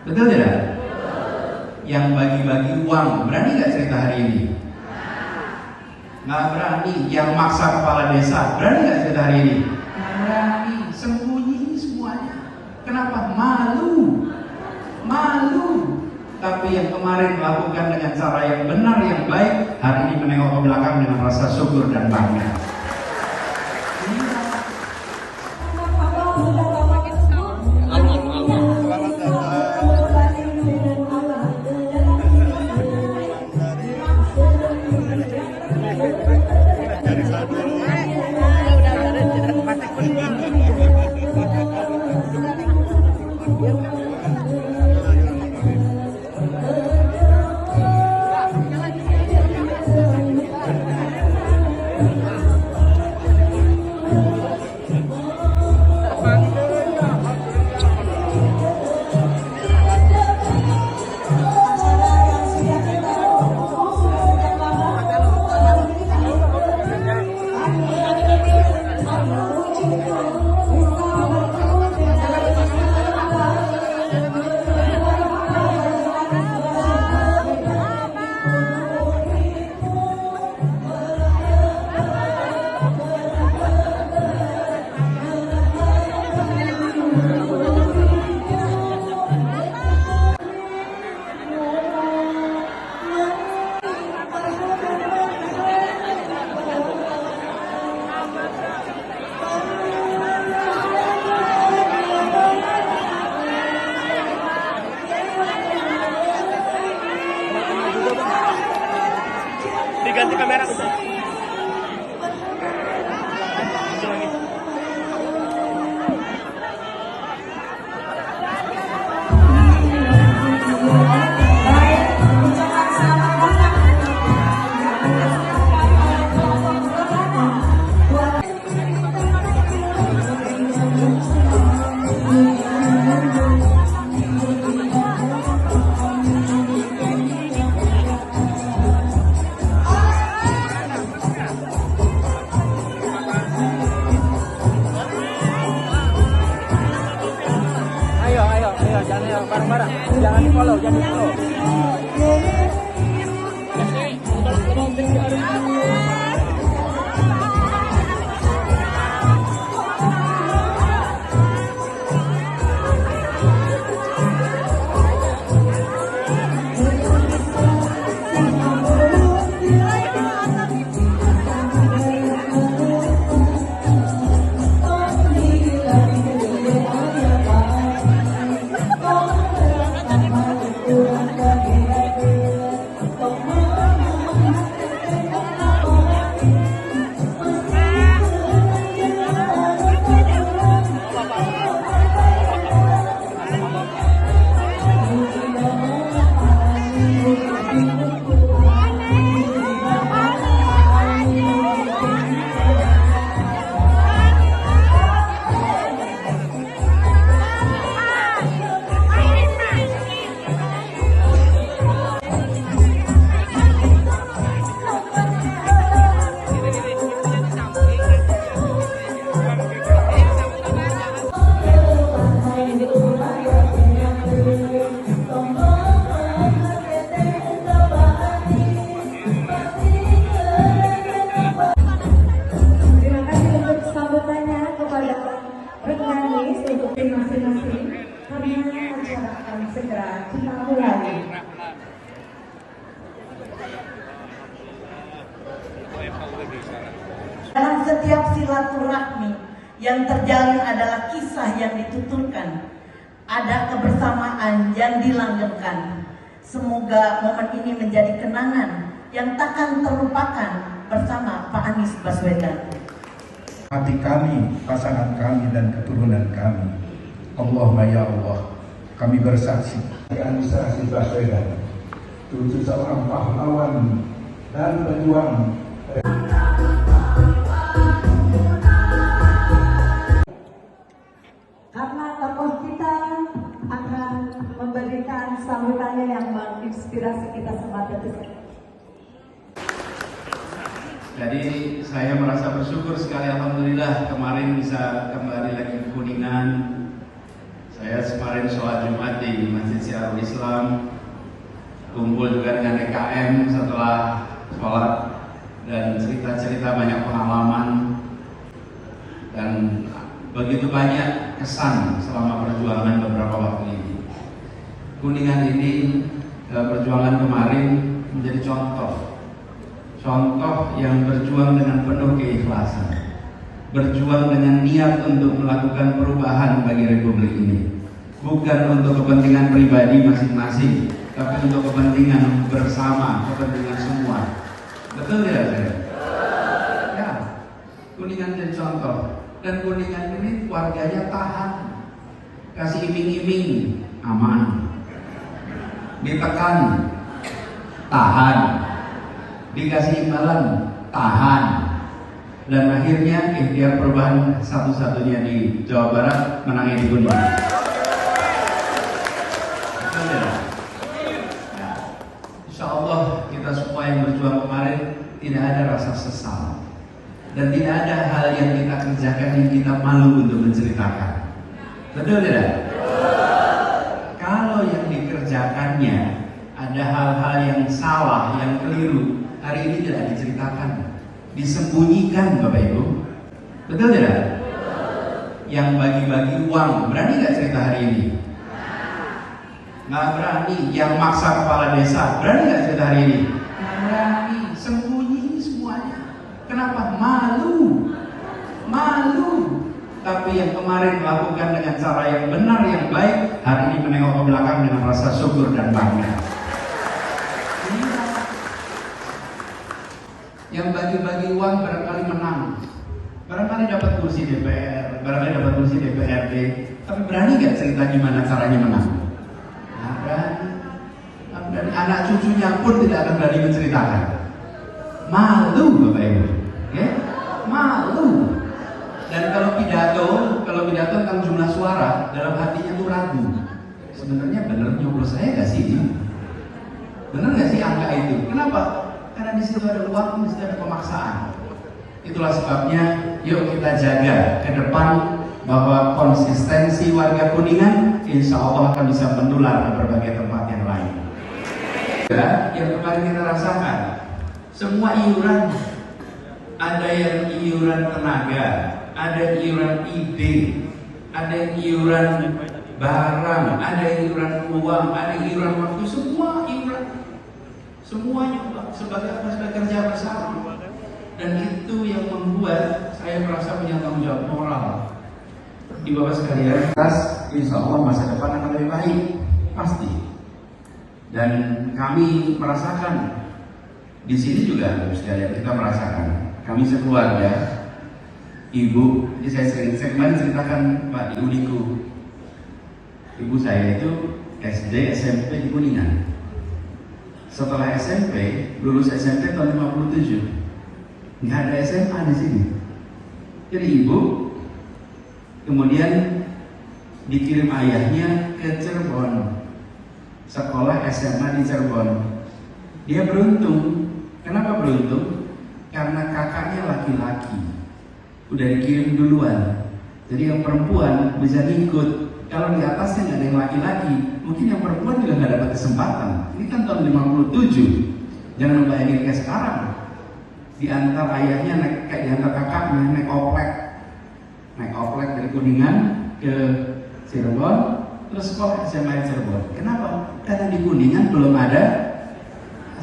Betul tidak? Yang bagi-bagi uang, berani nggak cerita hari ini? Nggak berani. Yang maksa kepala desa, berani nggak cerita hari ini? Nggak berani. Sembunyi semuanya. Kenapa? Malu. Tapi yang kemarin melakukan dengan cara yang benar, yang baik, hari ini menengok ke belakang dengan rasa syukur dan bangga. Diganti kamera. Ayo, jangan bareng-bareng. Jangan di-follow, jangan di-follow. Dalam setiap silaturahmi yang terjalin adalah kisah yang dituturkan, ada kebersamaan yang dilanggengkan. Semoga momen ini menjadi kenangan yang takkan terlupakan bersama Pak Anies Baswedan. Hati kami, pasangan kami dan keturunan kami. Allahumma ya Allah, kami bersaksi Anies Baswedan itu seorang pahlawan dan pejuang. Karena tokoh kita akan memberikan sambutannya yang menginspirasi kita semua. Jadi saya merasa bersyukur sekali, alhamdulillah kemarin bisa kembali lagi ke Kuningan. Saya kemarin sholat Jumat di Masjid Syiar Islam, kumpul juga dengan DKM setelah sholat, dan cerita-cerita banyak pengalaman dan begitu banyak kesan selama perjuangan beberapa waktu ini. Kuningan ini perjuangan kemarin menjadi contoh yang berjuang dengan penuh keikhlasan, berjuang dengan niat untuk melakukan perubahan bagi Republik ini, bukan untuk kepentingan pribadi masing-masing, tapi untuk kepentingan bersama, kepentingan semua. Betul tidak, saya? Ya, Kuningan jadi contoh, dan Kuningan ini warganya tahan, kasih iming-iming, aman, ditekan, tahan, dikasih imbalan, tahan, dan akhirnya ikhtiar perubahan satu-satunya di Jawa Barat menangnya di Kuningan. Ya. Insya Allah kita semua yang berjuang kemarin tidak ada rasa sesal, dan tidak ada hal yang kita kerjakan yang kita malu untuk menceritakan. Betul tidak? Kalau yang dikerjakannya ada hal-hal yang salah, yang keliru, hari ini tidak diceritakan, disembunyikan, Bapak Ibu. Betul tidak? Yang bagi-bagi uang, berani nggak cerita hari ini? Nggak berani. Yang maksa kepala desa, berani nggak cerita hari ini? Nggak berani. Sembunyi semuanya. Kenapa? Malu. Tapi yang kemarin melakukan dengan cara yang benar, yang baik, hari ini menengok ke belakang dengan rasa syukur dan bangga. Yang bagi-bagi uang barangkali menang, barangkali dapat kursi DPR, barangkali dapat kursi DPRD, tapi berani gak cerita gimana caranya menang? Nah, berani. Anak cucunya pun tidak akan berani menceritakan. Malu, Bapak Ibu, ya? Malu. Dan kalau pidato tentang jumlah suara, dalam hatinya tuh ragu. Sebenarnya bener nyoblos saya gak sih? Bener gak sih angka itu? Kenapa? Karena di situ ada uang, di situ ada pemaksaan. Itulah sebabnya, yuk kita jaga ke depan bahwa konsistensi warga Kuningan insya Allah akan bisa menular ke berbagai tempat yang lain. Ya, yang kemarin kita rasakan, semua iuran, ada yang iuran tenaga, ada iuran ide, ada iuran barang, ada iuran uang, ada iuran waktu, semua iuran. Semuanya sebagai kerja bersama, dan itu yang membuat saya merasa punya tanggung jawab moral di bawah sekalian. Insya Allah masa depan akan lebih baik, pasti. Dan kami merasakan di sini juga sekalian kita merasakan. Kami sekeluarga, ibu, jadi saya kemarin ceritakan Pak di Uniku, ibu saya itu SD SMP di Kuningan. Setelah SMP, lulus SMP tahun 57, nggak ada SMA di sini. Jadi ibu kemudian dikirim ayahnya ke Cirebon, sekolah SMA di Cirebon. Dia beruntung. Kenapa beruntung? Karena kakaknya laki-laki, udah dikirim duluan. Jadi yang perempuan bisa ngikut. Kalau di atasnya nggak ada yang laki-laki, mungkin yang perempuan juga nggak dapat kesempatan. Ini kan tahun 57. Jangan bayangin kayak sekarang. Diantar ayahnya kayak diantar kakaknya naik oplek dari Kuningan ke Cirebon, terus sekolah SMA Cirebon. Kenapa? Karena di Kuningan belum ada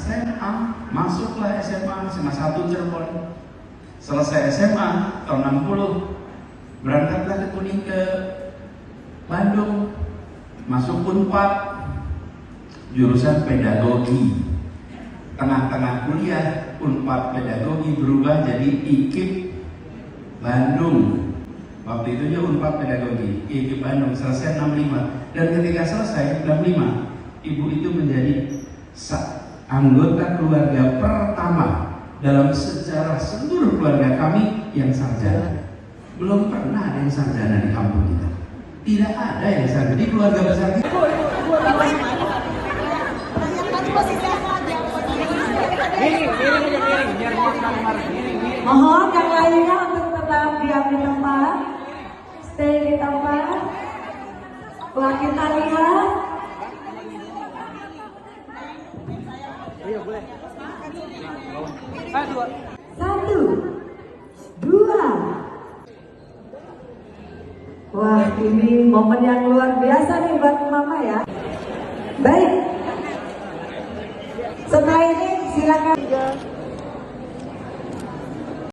SMA. Masuklah SMA 1 Cirebon. Selesai SMA tahun 60, berangkatlah ke Bandung, masuk Unpad, jurusan pedagogi. Tengah-tengah kuliah Unpad pedagogi berubah jadi IKIP Bandung. Waktu itu dia Unpad pedagogi, IKIP Bandung, selesai 65. Dan ketika selesai 65, ibu itu menjadi anggota keluarga pertama dalam sejarah seluruh keluarga kami yang sarjana. Belum pernah ada yang sarjana di kampung kita. Tidak ada yang sarjana di keluarga besar kita. Mohon yang lainnya untuk tetap diam di tempat, stay di tempat. Setelah kita lihat 1, 2. Wah, ini momen yang luar biasa nih buat Mama ya. Baik. Setelah ini silakan.